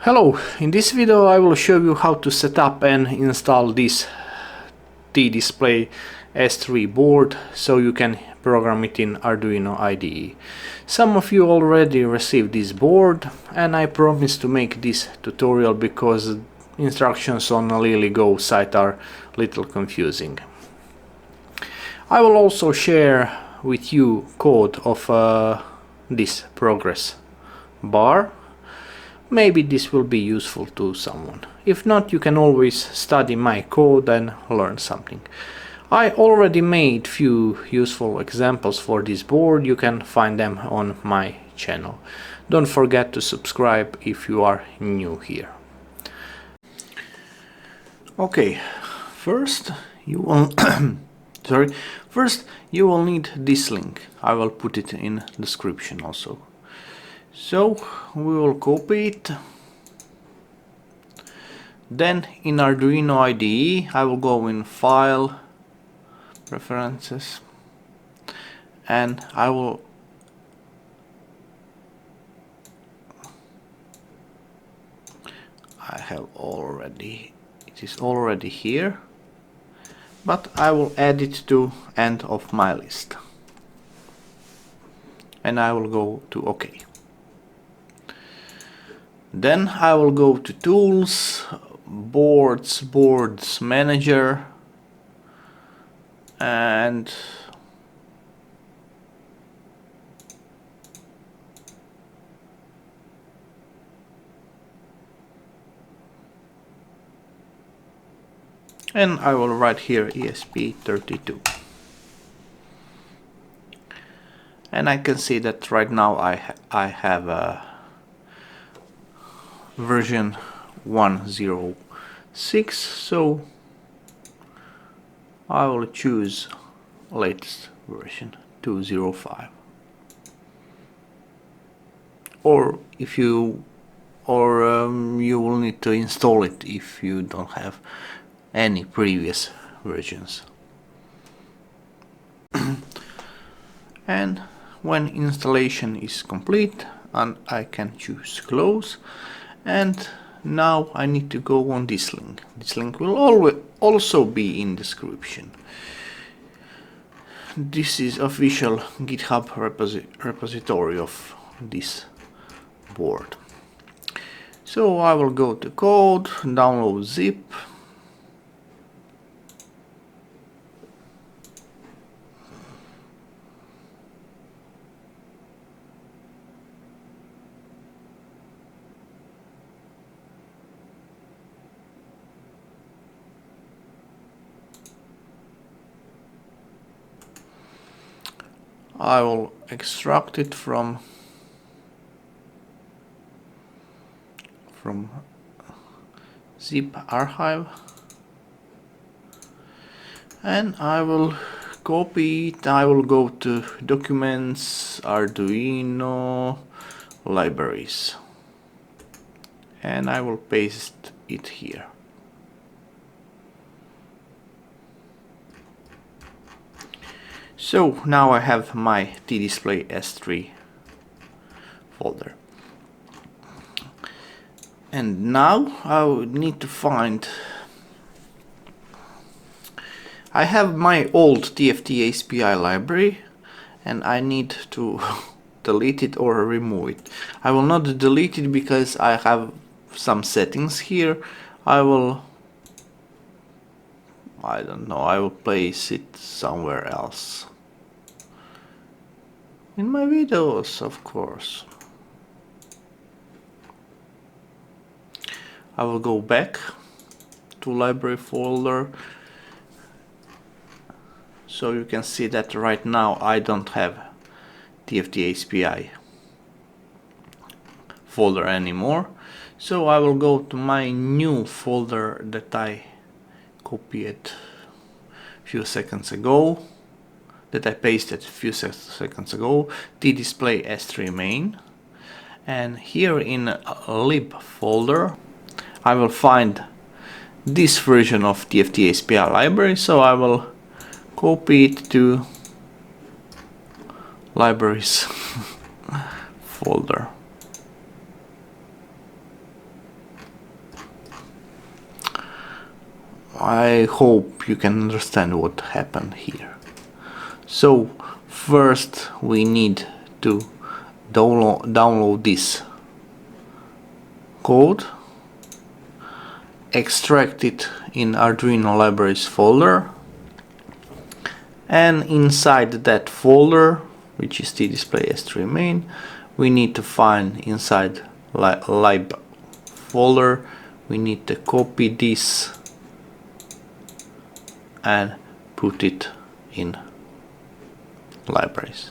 Hello, in this video I will show you how to set up and install this T-Display S3 board so you can program it in Arduino IDE. Some of you already received this board and I promise to make this tutorial because instructions on LilyGo site are a little confusing. I will also share with you code of this progress bar. Maybe this will be useful to someone. If not, you can always study my code and learn something. I already made few useful examples for this board. You can find them on my channel. Don't forget to subscribe if you are new here. Okay, first you will first you will need this link. I will put it in description also. So we will copy it. Then in Arduino IDE I will go in File, Preferences, and I have already, it is already here, but I will add it to end of my list. And I will go to OK. Then I will go to Tools, Boards Manager, and I will write here ESP32. And I can see that right now I have a version 1.06, so I will choose latest version 2.05. Or if you you will need to install it if you don't have any previous versions. And when installation is complete, and I can choose close. And now I need to go on this link. This link will also be in description. This is official GitHub repository of this board. So I will go to code, download zip. I will extract it from zip archive, and I will copy it. I will go to Documents, Arduino, Libraries, and I will paste it here. So now I have my T-Display S3 folder. And now I would need to find... I have my old TFT API library and I need to delete it or remove it. I will not delete it because I have some settings here. I don't know, I will place it somewhere else. In my videos, of course. I will go back to library folder. So you can see that right now I don't have TFT API folder anymore. So I will go to my new folder that I copied a few seconds ago, that I pasted a few seconds ago, T-Display S3 main, and here in lib folder I will find this version of TFT API library, so I will copy it to libraries folder. I hope you can understand what happened here. So first we need to download this code, extract it in Arduino libraries folder, and inside that folder, which is tdisplay S3 main, we need to find inside lib folder, we need to copy this and put it in libraries.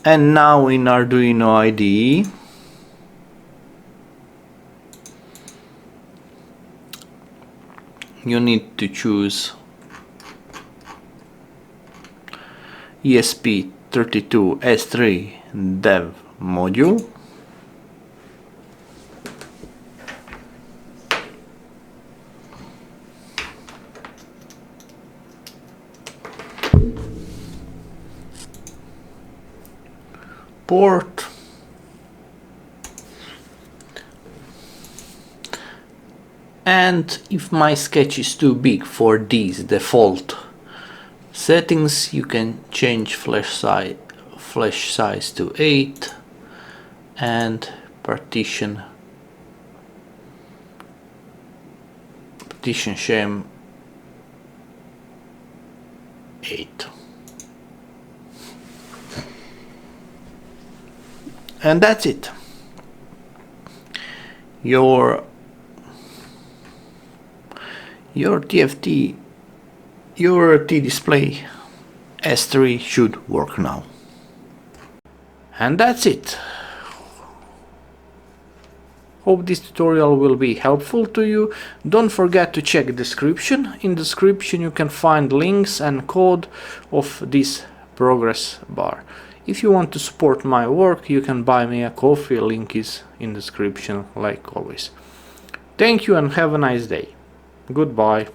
And now in Arduino IDE, you need to choose ESP32S3 dev module, port, and if my sketch is too big for these default settings, you can change flash size to 8 and partition shame 8. And that's it. Your tdisplay S3 should work now. And that's it. Hope this tutorial will be helpful to you. Don't forget to check description. In description you can find links and code of this progress bar. If you want to support my work, you can buy me a coffee, link is in description like always. Thank you and have a nice day. Goodbye.